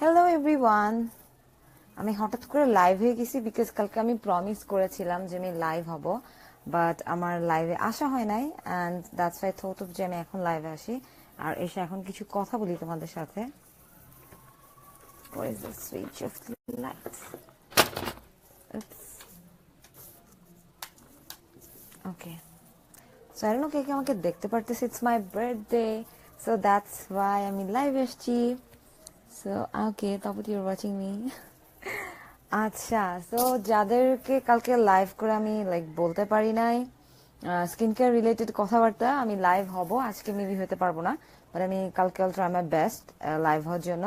Hello everyone. আমি হঠাৎ করে লাইভ হয়ে গেছি বিকজ কালকে আমি প্রমিস করেছিলাম যে আমি লাইভ হব, বাট আমার লাইভে আসা হয় নাই and that's why thought of যে আমি এখন লাইভে আসি আর এসে এখন কিছু কথা বলি তোমাদের সাথে। Where is the switch of the lights? Oops. Okay. So I don't know কে কে আমাকে দেখতে পারতেছে। It's my birthday, so that's why আমি লাইভ এসেছি। So okay, তারপর you're watching me. আচ্ছা, তো যাদেরকে কালকে লাইভ করে আমি লাইক বলতে পারি নাই স্কিন কেয়ার রিলেটেড কথাবার্তা, আমি লাইভ হব আজকে, মেবি হতে পারবো না, বাট আমি কালকে I'll try my best live হওয়ার জন্য।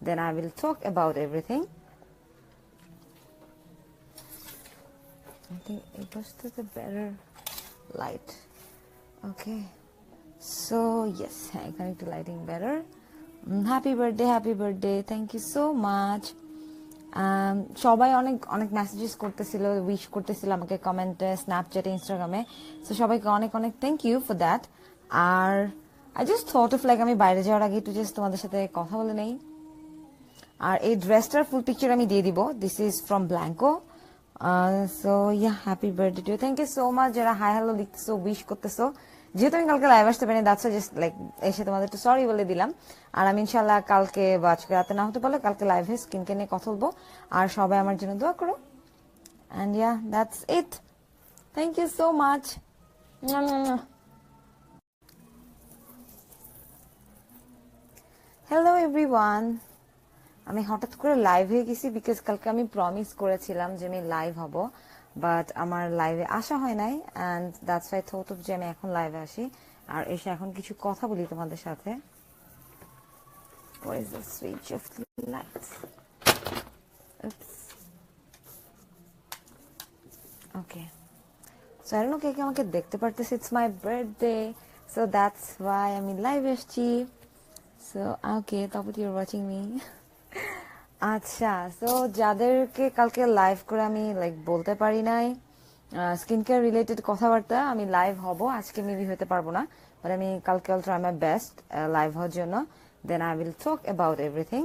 Then I will talk about everything. I think it was the better light. Okay, so yes, হ্যাঁ, এখানে একটু lighting better. Happy birthday, thank you so much. সবাই অনেক অনেক মেসেজেস করতেছিল, উইশ করতেছিল আমাকে কমেন্টে, স্ন্যাপচ্যাটে, ইনস্টাগ্রামে। সো সবাইকে অনেক অনেক থ্যাংক ইউ ফর দ্যাট। আর I just thought of like আমি বাইরে যাওয়ার আগে একটু জাস্ট তোমাদের সাথে কথা বলে নেই। আর এই ড্রেসটার ফুল পিকচার আমি দিয়ে দিব, this is from Blanco. So yeah, happy birthday to, thank you so much যারা হাই হ্যালো লিখতেছো, উইশ করতেছো। যেহেতু আমি কালকে লাইভ আসতে পারি, দ্যাটস জাস্ট লাইক এসে তোমাদের একটু সরি বলে দিলাম। আর আমি ইনশাল্লাহ কালকে বা আজকে রাতে না হতে পারলে কালকে লাইভে স্কিনকে নিয়ে কথা বলবো। আর সবাই আমার জন্য দোয়া করো। And yeah, that's it, thank you so much. Hello everyone. আমি হঠাৎ করে লাইভ হয়ে গেছি বিকজ কালকে আমি প্রমিস করেছিলাম যে আমি লাইভ হব, বাট আমার লাইভে আসা হয় নাই and that's why thought of যে আমি এখন লাইভে আসি আর এসে এখন কিছু কথা বলি তোমাদের সাথে। Where is the switch of the lights? Oops. Okay. So I don't know কে কে আমাকে দেখতে পারতেছে। It's my birthday, so that's why আমি লাইভ এসেছি। So okay, তারপর you're watching me. আচ্ছা, তো যাদেরকে কালকে লাইভ করে আমি লাইক বলতে পারি নাই স্কিন কেয়ার রিলেটেড কথাবার্তা, আমি লাইভ হব আজকে, মেবি হতে পারবো না, বাট আমি কালকে I'll try my best live হওয়ার জন্য। Then I will talk about everything.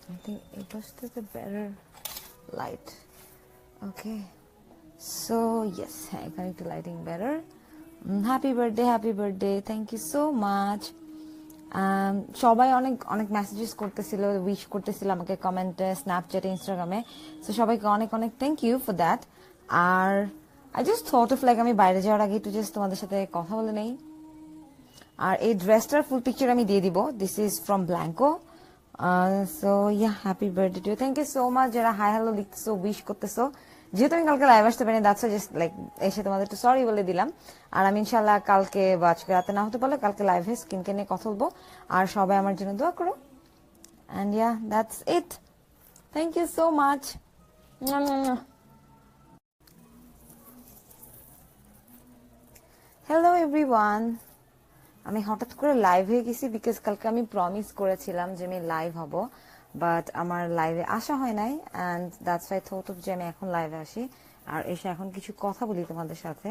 I think it was the better light. Okay, so yes, হ্যাঁ, এখানে একটু lighting better. Happy birthday, thank you so much. সবাই অনেক অনেক মেসেজেস করতেছিল, উইশ করতেছিল আমাকে কমেন্টে, স্ন্যাপচ্যাটে, ইনস্টাগ্রামে। সো সবাইকে অনেক অনেক থ্যাংক ইউ ফর দ্যাট। আর I just thought of like আমি বাইরে যাওয়ার আগে একটু জাস্ট তোমাদের সাথে কথা বলে নেই। আর এই ড্রেসটার ফুল পিকচার আমি দিয়ে দিব, this is from Blanco. So yeah, happy birthday to, thank you so much যারা হাই হ্যালো লিখতেছো, উইশ করতেছো। যেহেতু আমি কালকে লাইভ আসতে পারি, দ্যাটস জাস্ট লাইক এসে তোমাদের একটু সরি বলে দিলাম। আর আমি ইনশাল্লাহ কালকে বা আজকে রাতে না হতে পারলে কালকে লাইভে স্কিনকে নিয়ে কথা বলবো। আর সবাই আমার জন্য দোয়া করো। And yeah, that's it, thank you so much. Hello everyone. আমি হঠাৎ করে লাইভ হয়ে গেছি বিকজ কালকে আমি প্রমিস করেছিলাম যে আমি লাইভ হব, বাট আমার লাইভে আসা হয় নাই and that's why thought of যে আমি এখন লাইভে আসি আর এসে এখন কিছু কথা বলি তোমাদের সাথে।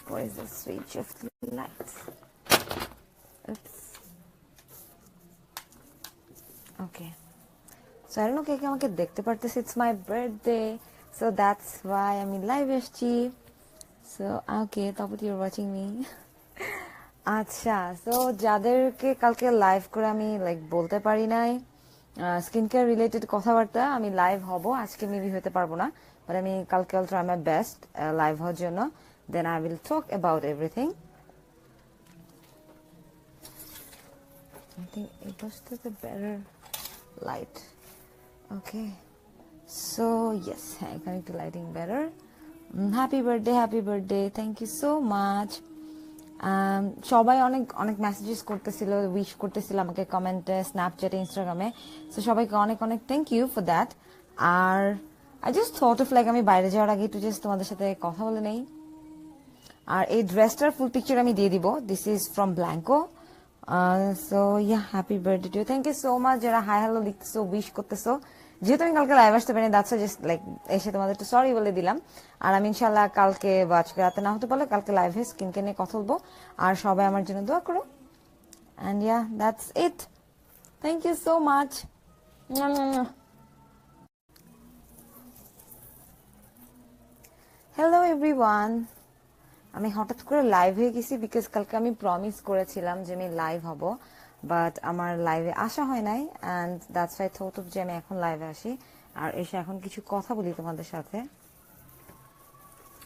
Where is the switch of the lights? Oops. Okay. So I don't know কে কে আমাকে দেখতে পারতেছে। It's my birthday, so that's why আমি লাইভ এসেছি। So okay, তারপর you're watching me. আচ্ছা, তো যাদেরকে কালকে লাইভ করে আমি লাইক বলতে পারি নাই স্কিন কেয়ার রিলেটেড কথাবার্তা, আমি লাইভ হব আজকে, মেবি হতে পারবো না, বাট আমি কালকে I'll try my best live হওয়ার জন্য। Then I will talk about everything. I think it was the better light. Okay, so yes, হ্যাঁ, এখানে একটু lighting better. Happy birthday, thank you so much. সবাই অনেক অনেক মেসেজেস করতেছিল, উইশ করতেছিল আমাকে কমেন্টে, স্ন্যাপচ্যাটে, ইনস্টাগ্রামে। সো সবাইকে অনেক অনেক থ্যাংক ইউ ফর দ্যাট। আর I just thought of like আমি বাইরে যাওয়ার আগে একটু জাস্ট তোমাদের সাথে কথা বলে নেই। আর এই ড্রেসটার ফুল পিকচার আমি দিয়ে দিব, this is from Blanco. So yeah, happy birthday to, thank you so much যারা হাই হ্যালো লিখতেছো, উইশ করতেছো। যেহেতু আমি কালকে লাইভ আসতে পারি, দ্যাটস জাস্ট লাইক এসে তোমাদের একটু সরি বলে দিলাম। আর আমি ইনশাল্লাহ কালকে বা আজকে রাতে না হতে পারলে কালকে লাইভে স্কিনকে নিয়ে কথা বলবো। আর সবাই আমার জন্য দোয়া করো। And yeah, that's it. Thank you so much. Hello everyone, আমি হঠাৎ করে লাইভ হয়ে গেছি বিকজ কালকে আমি প্রমিস করেছিলাম যে আমি লাইভ হব, বাট আমার লাইভে আসা হয় নাই। And that's why thought of যে আমি এখন লাইভে আসি আর এসে এখন কিছু কথা বলি তোমাদের সাথে।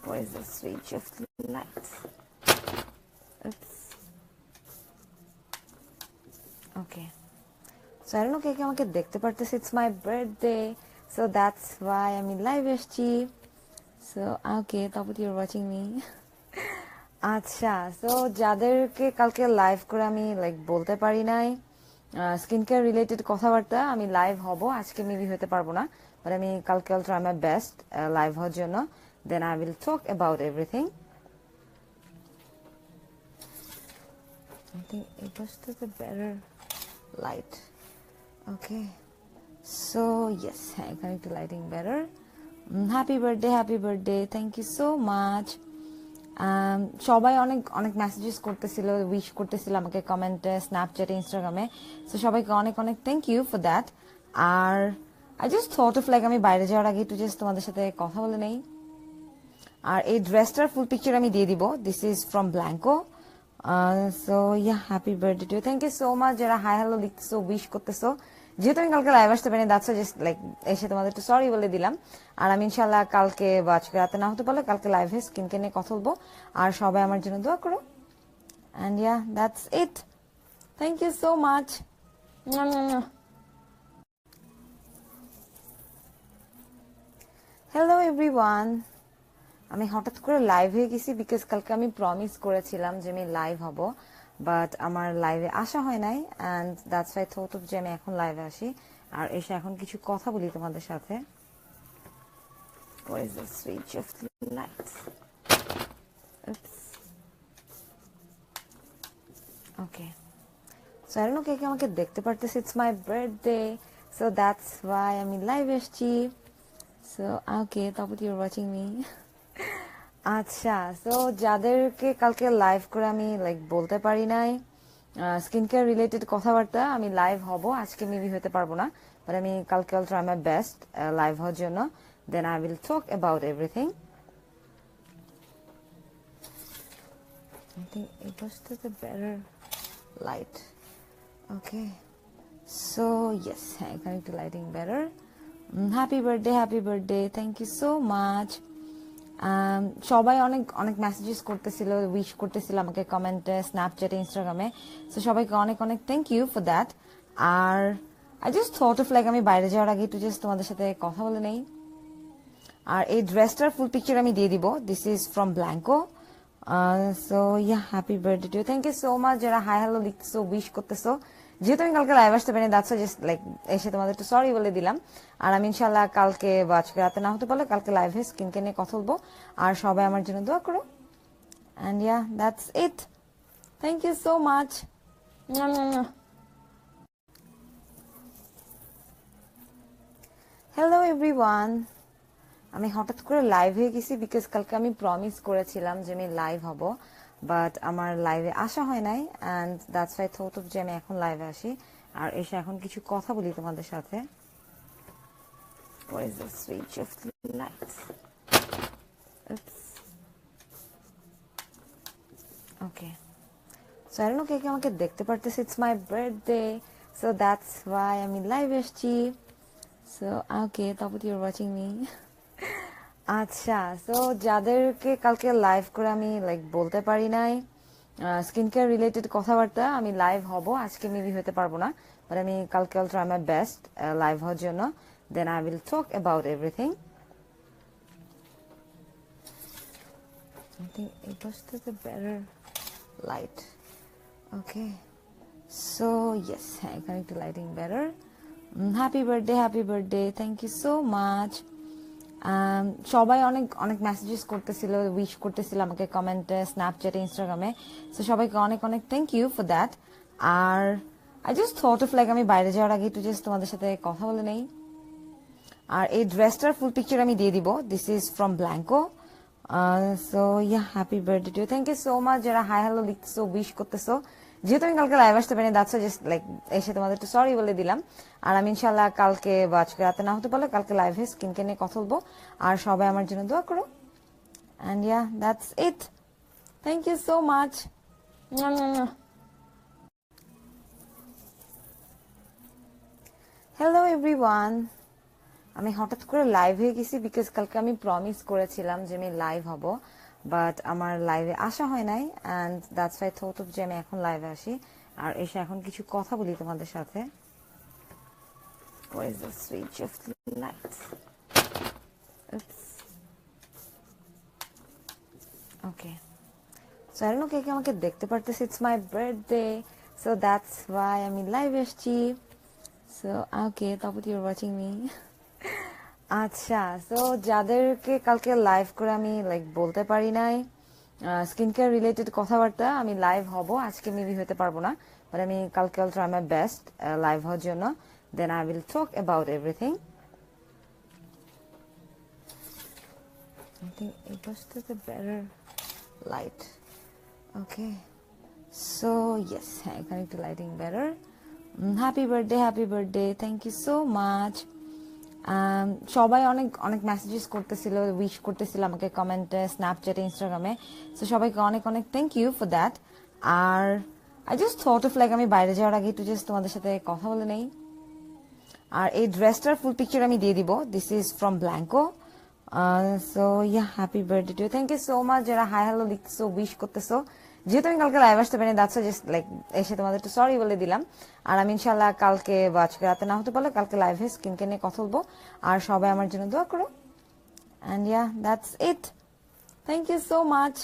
Where is the switch of the lights? Oops. Okay. So I don't know কে কে আমাকে দেখতে পারতেছে। It's my birthday, so that's why আমি লাইভ এসেছি। So okay, তারপর you're watching me. আচ্ছা, সো যাদেরকে কালকে লাইভ করে আমি লাইক বলতে পারি নাই স্কিন কেয়ার রিলেটেড কথাবার্তা, আমি লাইভ হব আজকে, মেবি হতে পারবো না, বাট আমি কালকে I'll try my best live হওয়ার জন্য। Then I will talk about everything. I think it was the better light. Okay, so yes, I connect to lighting better. Happy birthday, thank you so much. সবাই অনেক অনেক messages করতেছিল, wish করতেছিল আমাকে কমেন্টে, স্ন্যাপচ্যাটে, ইনস্টাগ্রামে। সো সবাইকে অনেক অনেক থ্যাংক ইউ ফর দ্যাট। আর I just thought of like আমি বাইরে যাওয়ার আগে একটু জাস্ট তোমাদের সাথে কথা বলে নেই। আর এই ড্রেসটার ফুল পিকচার আমি দিয়ে দিব, this is from Blanco. So yeah, happy birthday to, thank you so much যারা হাই হ্যালো লিখতেছো, উইশ করতেছো। যেহেতু আমি কালকে লাইভ আসতে পারিনি, দ্যাটস জাস্ট লাইক এসে তোমাদের একটু সরি বলে দিলাম। আর আমি ইনশাল্লাহ কালকে বা আজকে রাতে না হতে পারলে কালকে লাইভে স্কিনকে নিয়ে কথা বলবো। আর সবাই আমার জন্য দোয়া করো। And yeah, that's it, thank you so much. Hello everyone, আমি হঠাৎ করে লাইভ হয়ে গেছি বিকজ কালকে আমি প্রমিস করেছিলাম যে আমি লাইভ হব, বাট আমার লাইভে আসা হয় নাই। And that's why thought of যে আমি এখন লাইভে আসি আর এসে এখন কিছু কথা বলি তোমাদের সাথে। Where is the switch of the lights? Oops. Okay. So I don't know কে কে আমাকে দেখতে পারতেছে। It's my birthday, so that's why আমি লাইভ এসেছি। So okay, তারপর you're watching me. আচ্ছা, সো যাদেরকে কালকে লাইভ করে আমি লাইক বলতে পারি নাই স্কিন কেয়ার রিলেটেড কথাবার্তা, আমি লাইভ হব আজকে, মেবি হতে পারবো না, বাট আমি কালকে I'll try my best live হওয়ার জন্য। Then I will talk about everything. I think it was the better light. Okay, so yes, I connect to lighting better. Happy birthday, thank you so much. সবাই অনেক অনেক messages করতেছিল, wish করতেছিল আমাকে কমেন্টে, স্ন্যাপচ্যাটে, ইনস্টাগ্রামে। সো সবাইকে অনেক অনেক থ্যাংক ইউ ফর দ্যাট। আর I just thought of like আমি বাইরে যাওয়ার আগে একটু জাস্ট তোমাদের সাথে কথা বলে নেই। আর এই ড্রেসটার ফুল পিকচার আমি দিয়ে দিব, this is from Blanco. So yeah, happy birthday to, thank you so much যারা হাই হ্যালো লিখতেছো, উইশ করতেছো। যেহেতু আমি কালকে লাইভ আসতে পারিনি, দ্যাটস জাস্ট লাইক এসে তোমাদের একটু সরি বলে দিলাম। আর আমি ইনশাল্লাহ কালকে বা আজকে রাতে না হতে পারলে কালকে লাইভে স্কিনকে নিয়ে কথা বলবো। আর সবাই আমার জন্য দোয়া করো। And yeah, that's it, thank you so much. Hello everyone, আমি হঠাৎ করে লাইভ হয়ে গেছি বিকজ কালকে আমি প্রমিস করেছিলাম যে আমি লাইভ হব, বাট আমার লাইভে আসা হয় নাই। And that's why thought of যে আমি এখন লাইভে আসি আর এসে এখন কিছু কথা বলি তোমাদের সাথে। Where is the switch of the lights? Oops. Okay. So I don't know কে কে আমাকে দেখতে পারতেছে। It's my birthday, so that's why আমি লাইভ এসেছি। So okay, তারপর you're watching me. আচ্ছা, সো যাদেরকে কালকে লাইভ করে আমি লাইক বলতে পারি নাই স্কিন কেয়ার রিলেটেড কথাবার্তা, আমি লাইভ হব আজকে, মেবি হতে পারবো না, বাট আমি কালকে I'll try my best live হওয়ার জন্য। Then I will talk about everything. I think it was the better light. Okay, so yes, I connect to lighting better. Happy birthday, thank you so much. সবাই অনেক অনেক messages করতেছিল, wish করতেছিল আমাকে কমেন্টে, স্ন্যাপচ্যাটে, ইনস্টাগ্রামে। সো সবাইকে অনেক অনেক থ্যাংক ইউ ফর দ্যাট। আর I just thought of like আমি বাইরে যাওয়ার আগে একটু জাস্ট তোমাদের সাথে কথা বলে নেই। আর এই ড্রেসটার ফুল পিকচার আমি দিয়ে দিব, this is from Blanco. So yeah, happy birthday to, thank you so much যারা হাই হ্যালো লিখতেছো, উইশ করতেছো। যেহেতু আমি কালকে লাইভ আসতে পারিনি, দ্যাটস জাস্ট লাইক এসে তোমাদের একটু সরি বলে দিলাম। আর আমি ইনশাল্লাহ কালকে বা আজকে রাতে না হতে পারলে কালকে লাইভে স্কিন কেয়ার নিয়ে কথা বলবো। আর সবাই আমার জন্য দোয়া করো। And yeah, that's it. Thank you so much. Hello everyone. আমি হঠাৎ করে লাইভ হয়ে গেছি বিকজ কালকে আমি প্রমিস করেছিলাম যে আমি লাইভ হব, বাট আমার লাইভে আসা হয় নাই। And that's why thought of যে আমি এখন লাইভে আসি আর এসে এখন কিছু কথা বলি তোমাদের সাথে। Where is the switch of the lights? Oops. Okay. So I don't know কে কে আমাকে দেখতে পারতেছে। It's my birthday, so that's why আমি লাইভ এসেছি। So okay, তারপর you're watching me. আচ্ছা, সো যাদেরকে কালকে লাইভ করে আমি লাইক বলতে পারি নাই স্কিন কেয়ার রিলেটেড কথাবার্তা, আমি লাইভ হব আজকে, মেবি হতে পারবো না, বাট আমি কালকে I'll try my best live হওয়ার জন্য। Then I will talk about everything. I think it was the better light. Okay, so yes, I connect the lighting better. Happy birthday, thank you so much. সবাই অনেক অনেক messages করতেছিল, wish করতেছিল আমাকে কমেন্টে, স্ন্যাপচ্যাটে, ইনস্টাগ্রামে। সো সবাইকে অনেক অনেক থ্যাংক ইউ ফর দ্যাট। আর I just thought of like আমি বাইরে যাওয়ার আগে একটু জাস্ট তোমাদের সাথে কথা বলে নেই। আর এই ড্রেসটার ফুল পিকচার আমি দিয়ে দিব। This is from Blanco. So yeah, happy birthday to, thank you so much যারা হাই হ্যালো লিখতেছো, উইশ করতেছো। যেহেতু আমি কালকে লাইভ আসতে পারিনি, দ্যাটস জাস্ট লাইক এসে তোমাদের একটু সরি বলে দিলাম। আর আমি ইনশাল্লাহ কালকে বা আজকে রাতে না হতে পারলে কালকে লাইভে স্কিন কেয়ার নিয়ে কথা বলবো। আর সবাই আমার জন্য দোয়া করো। And yeah, that's it. Thank you so much.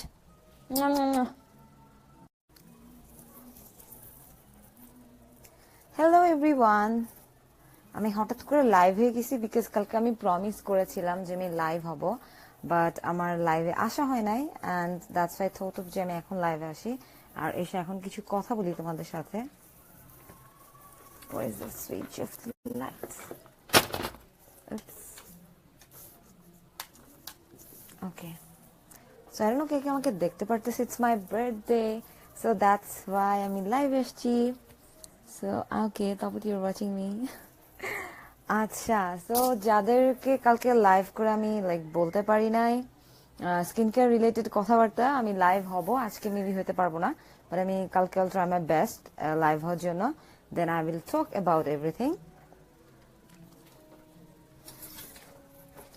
Hello everyone. আমি হঠাৎ করে লাইভ হয়ে গেছি বিকজ কালকে আমি প্রমিস করেছিলাম যে আমি লাইভ হব, বাট আমার লাইভে আসা হয় নাই। And that's why thought of যে আমি এখন লাইভে আসি আর এসে এখন কিছু কথা বলি তোমাদের সাথে। Where is the switch of the lights? Oops. Okay. So I don't know কে কে আমাকে দেখতে পারতেছে। It's my birthday, so that's why আমি লাইভ এসেছি। So okay, তারপর you're watching me. আচ্ছা, সো যাদেরকে কালকে লাইভ করে আমি লাইক বলতে পারি নাই স্কিন কেয়ার রিলেটেড কথাবার্তা, আমি লাইভ হব আজকে, মেবি হতে পারবো না, বাট আমি কালকে I'll try my best live হওয়ার জন্য। Then I will talk about everything.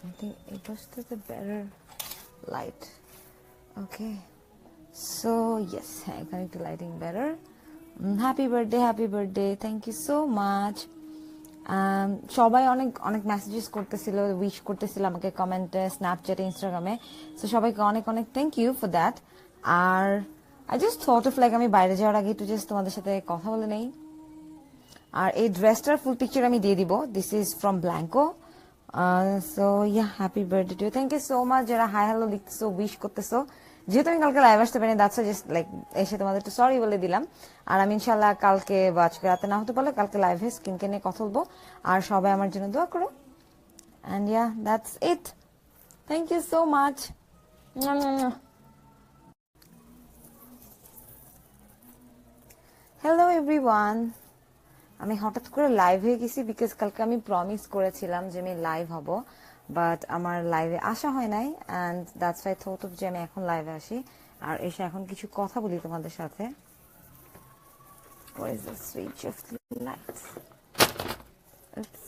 I think it was the better light. Okay, so yes, I connect the lighting better. Happy birthday, thank you so much. সবাই অনেক অনেক messages করতেছিল, wish করতেছিল আমাকে কমেন্টে, স্ন্যাপচ্যাটে, ইনস্টাগ্রামে। সো সবাইকে অনেক অনেক থ্যাংক ইউ ফর দ্যাট। আর I just thought of like আমি বাইরে যাওয়ার আগে একটু জাস্ট তোমাদের সাথে কথা বলে নেই। আর এই ড্রেসটার ফুল পিকচার আমি দিয়ে দিব। This is from Blanco. So yeah, happy birthday to, thank you so much যারা হাই হ্যালো লিখতেছো, উইশ করতেছো। যেহেতু আমি কালকে লাইভ আসতে পারিনি, দ্যাটস জাস্ট লাইক এসে তোমাদের একটু সরি বলে দিলাম। আর আমি ইনশাল্লাহ কালকে বা আজকে রাতে না হতে পারলে কালকে লাইভে স্কিন কেয়ার নিয়ে কথা বলবো। আর সবাই আমার জন্য দোয়া করো। And yeah, that's it. Thank you so much. Hello everyone. আমি হঠাৎ করে লাইভ হয়ে গেছি বিকজ কালকে আমি প্রমিস করেছিলাম যে আমি লাইভ হব, বাট আমার লাইভে আসা হয় নাই। And that's why thought of যে আমি এখন লাইভে আসি আর এসে এখন কিছু কথা বলি তোমাদের সাথে। Where is the switch of the lights? Oops.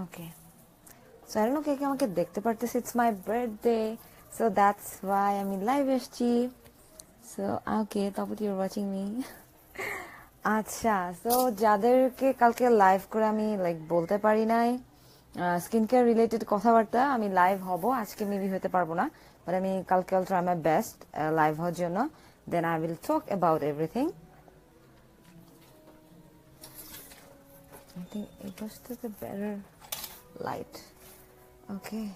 Okay. So I don't know কে কে আমাকে দেখতে পারতেছে। It's my birthday, so that's why আমি লাইভ এসেছি। So okay, তারপর you're watching me. আচ্ছা, সো যাদেরকে কালকে লাইভ করে আমি লাইক বলতে পারি নাই স্কিন কেয়ার রিলেটেড কথাবার্তা, আমি লাইভ হব আজকে, মেবি হতে পারবো না, বাট আমি কালকে I'll try my best live হওয়ার জন্য। Then I will talk about everything. I think it was the better light. Okay,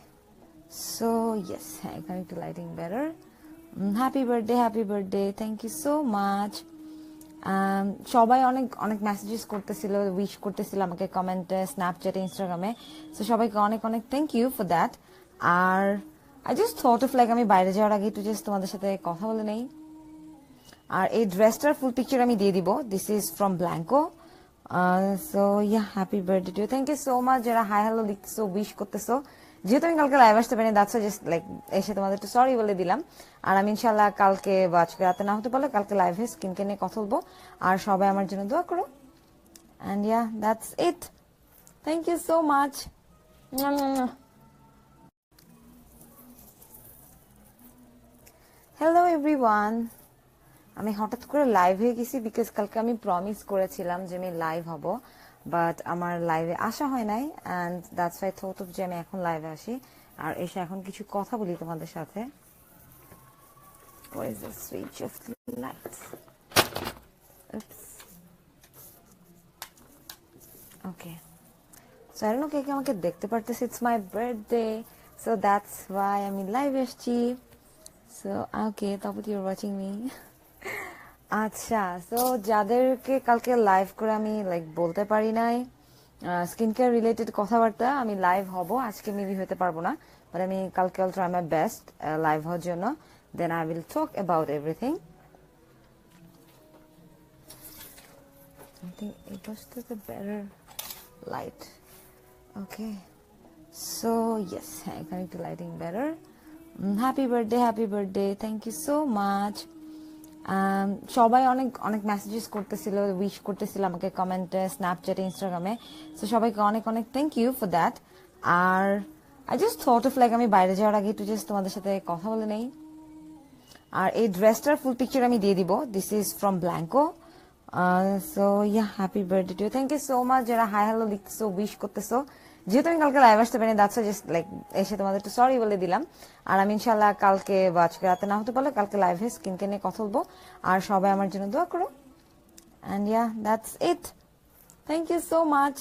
so yes, I connect the lighting better. Happy birthday, thank you so much. সবাই অনেক অনেক messages করতেছিল, wish করতেছিল আমাকে কমেন্টে, স্ন্যাপচ্যাটে, ইনস্টাগ্রামে। সো সবাইকে অনেক অনেক থ্যাংক ইউ ফর দ্যাট। আর I just thought of like আমি বাইরে যাওয়ার আগে একটু জাস্ট তোমাদের সাথে কথা বলে নেই। আর এই ড্রেসটার ফুল পিকচার আমি দিয়ে দিব, this is from Blanco. So yeah, happy birthday to you, thank you so much যারা হাই হ্যালো লিখতেছো, উইশ করতেছো। যেহেতু আমি কালকে লাইভ আসতে পারিনি, দ্যাটস জাস্ট লাইক এসে তোমাদের একটু সরি বলে দিলাম। আর আমি ইনশাল্লাহ কালকে বা আজকে রাতে না হতে পারলে কালকে লাইভে স্কিনকে নিয়ে কথা বলবো। আর সবাই আমার জন্য দোয়া করো। And yeah, that's it, thank you so much. Hello everyone, আমি হঠাৎ করে লাইভ হয়ে গেছি বিকজ কালকে আমি প্রমিস করেছিলাম যে আমি লাইভ হব, বাট আমার লাইভে আসা হয় নাই। And that's why thought of যে আমি এখন লাইভে আসি আর এসে এখন কিছু কথা বলি তোমাদের সাথে। Where is the switch of the lights? Oops. Okay. So I don't know কে কে আমাকে দেখতে পারতেছে, it's my birthday, so that's why আমি লাইভ এসছি। সো ওকে, তারপর ইউর ওয়াচিং মি। আচ্ছা, সো যাদেরকে কালকে লাইভ করে আমি লাইক বলতে পারি নাই স্কিন কেয়ার রিলেটেড কথাবার্তা, আমি লাইভ হব আজকে, মেবি হতে পারবো না, বাট আমি কালকে I'll try my best live হওয়ার জন্য। Then I will talk about everything. I think it was to the better light. Okay, so yes, I connect to lighting better. Happy birthday, thank you so much. সবাই অনেক অনেক messages করতেছিল, wish করতেছিল আমাকে কমেন্টে, স্ন্যাপচ্যাটে, ইনস্টাগ্রামে। সো সবাইকে অনেক অনেক থ্যাংক ইউ ফর দ্যাট। আর I just thought of like আমি বাইরে যাওয়ার আগে একটু জাস্ট তোমাদের সাথে কথা বলে নেই। আর এই ড্রেসটার ফুল পিকচার আমি দিয়ে দিব, this is from Blanco. So yeah, happy birthday to you, thank you so much যারা হাই হ্যালো লিখতেছো, উইশ করতেছো। যেহেতু আমি কালকে লাইভ আসতে পারিনি, দ্যাটস জাস্ট লাইক এসে তোমাদের একটু সরি বলে দিলাম। আর আমি ইনশাল্লাহ কালকে বা আজকে রাতে না হতে পারলে কালকে লাইভে স্কিনকে নিয়ে কথা বলবো। আর সবাই আমার জন্য দোয়া করো। And yeah, that's it, thank you so much.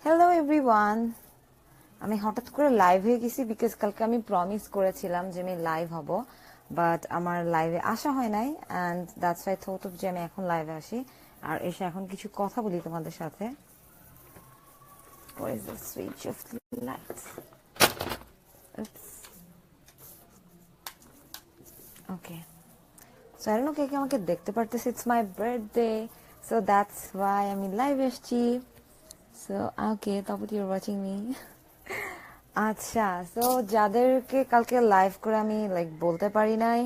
Hello everyone, আমি হঠাৎ করে লাইভ হয়ে গেছি বিকজ কালকে আমি প্রমিস করেছিলাম যে আমি লাইভ হব, বাট আমার লাইভে আসা হয় নাই। And that's why thought of যে আমি এখন লাইভে আসি আর এসে এখন কিছু কথা বলি তোমাদের সাথে। Where is the switch of the lights? Oops. Okay. So I don't know কে কে আমাকে দেখতে পারতেছে, it's my birthday, so that's why আমি লাইভ এসছি। সো ওকে, তারপর ইউর ওয়াচিং মি। আচ্ছা, সো যাদেরকে কালকে লাইভ করে আমি লাইক বলতে পারি নাই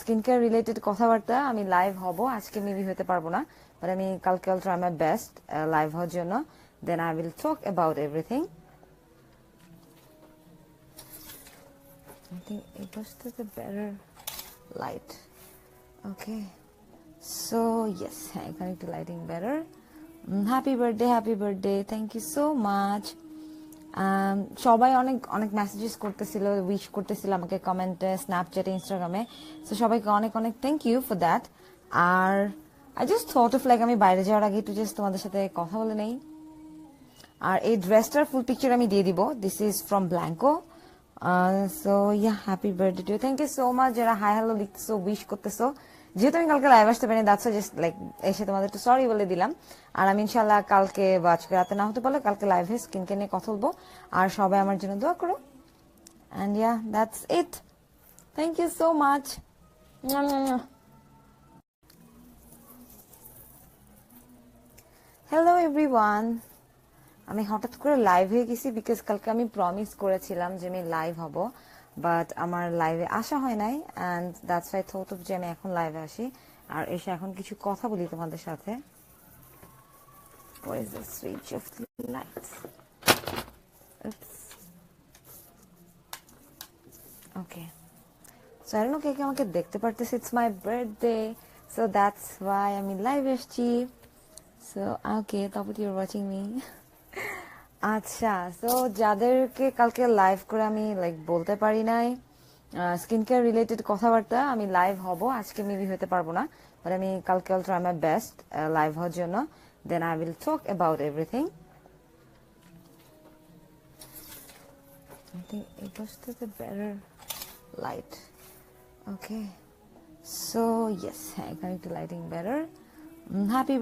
স্কিন কেয়ার রিলেটেড কথাবার্তা, আমি লাইভ হব আজকে, মেবি হতে পারবো না, বাট আমি কালকে I'll try my best live হওয়ার জন্য। Then I will talk about everything. I think it was to the better light. Okay, so yes, I connect to lighting better. Happy birthday, thank you so much. সবাই অনেক অনেক messages করতেছিল, wish করতেছিল আমাকে কমেন্টে, স্ন্যাপচ্যাটে, ইনস্টাগ্রামে। সো সবাইকে অনেক অনেক থ্যাংক ইউ ফর দ্যাট। আর I just thought of like আমি বাইরে যাওয়ার আগে একটু জাস্ট তোমাদের সাথে কথা বলে নেই। আর এই ড্রেসটার ফুল পিকচার আমি দিয়ে দিব, this is from Blanco. So yeah, happy birthday to you, thank you so much যারা হাই হ্যালো লিখতেছো, উইশ করতেছো। যেহেতু আমি কালকে লাইভ আসতে পারিনি, দ্যাটস জাস্ট লাইক এসে তোমাদের একটু সরি বলে দিলাম। আর আমি ইনশাল্লাহ কালকে বা আজকে রাতে না হতে পারলে কালকে লাইভে স্কিনকে নিয়ে কথা বলবো। আর সবাই আমার জন্য দোয়া করো। And yeah, that's it, thank you so much. Hello everyone, আমি হঠাৎ করে লাইভ হয়ে গেছি বিকজ কালকে আমি প্রমিস করেছিলাম যে আমি লাইভ হব, বাট আমার লাইভে আসা হয় নাই। And that's why thought of যে আমি এখন লাইভে আসি আর এসে এখন কিছু কথা বলি তোমাদের সাথে। Where is the switch of the lights? Oops. Okay. So I don't know কে কে আমাকে দেখতে পারতেছে, it's my birthday, so that's why আমি লাইভ এসছি। সো ওকে, তারপর ইউর ওয়াচিং মি। আচ্ছা, সো যাদেরকে কালকে লাইভ করে আমি লাইক বলতে পারি নাই স্কিন কেয়ার রিলেটেড কথাবার্তা, আমি লাইভ হব আজকে, মেবি হতে পারবো না, বাট আমি কালকে I'll try my best live হওয়ার জন্য। Then I will talk about everything. I think it was to the better light. Okay, so yes, I connect to lighting better. Happy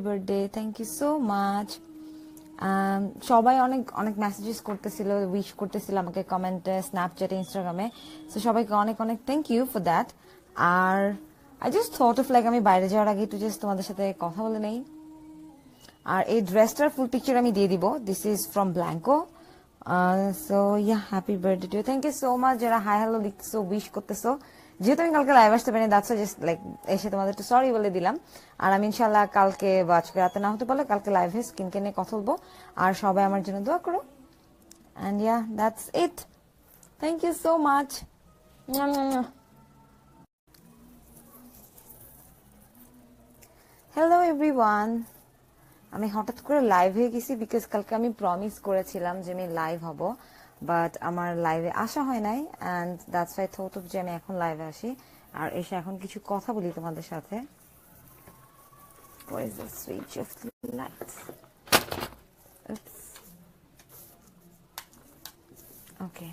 birthday, thank you so much. সবাই অনেক অনেক messages করতেছিল, wish করতেছিল আমাকে কমেন্টে, স্ন্যাপচ্যাটে, ইনস্টাগ্রামে। সো সবাইকে অনেক অনেক থ্যাংক ইউ ফর দ্যাট। আর I just thought of like আমি বাইরে যাওয়ার আগে একটু জাস্ট তোমাদের সাথে কথা বলে নেই। আর এই ড্রেসটার ফুল পিকচার আমি দিয়ে দিব। This is from Blanco. So yeah, happy birthday to you. Thank you so much যারা হাই হ্যালো লিখতেছো, উইশ করতেছো। যেহেতু আমি কালকে লাইভ আসতে পারিনি, দ্যাটস জাস্ট লাইক এসে তোমাদের একটু সরি বলে দিলাম। আর আমি ইনশাল্লাহ কালকে বা আজকে রাতে না হতে পারলে কালকে লাইভে স্কিনকে নিয়ে কথা বলবো। আর সবাই আমার জন্য দোয়া করো। And yeah, that's it. Thank you so much. Hello everyone. আমি হঠাৎ করে লাইভ হয়ে গেছি বিকজ কালকে আমি প্রমিস করেছিলাম যে আমি লাইভ হব, বাট আমার লাইভে আসা হয় নাই। And that's why thought of যে আমি এখন লাইভে আসি আর এসে এখন কিছু কথা বলি তোমাদের সাথে। Where is the switch of the lights? Oops. Okay.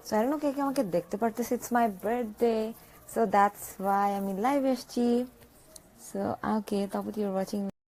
So I don't know কে কে আমাকে দেখতে পারতেছে। It's my birthday, so that's why আমি লাইভ এসেছি। So okay, Taput, you're watching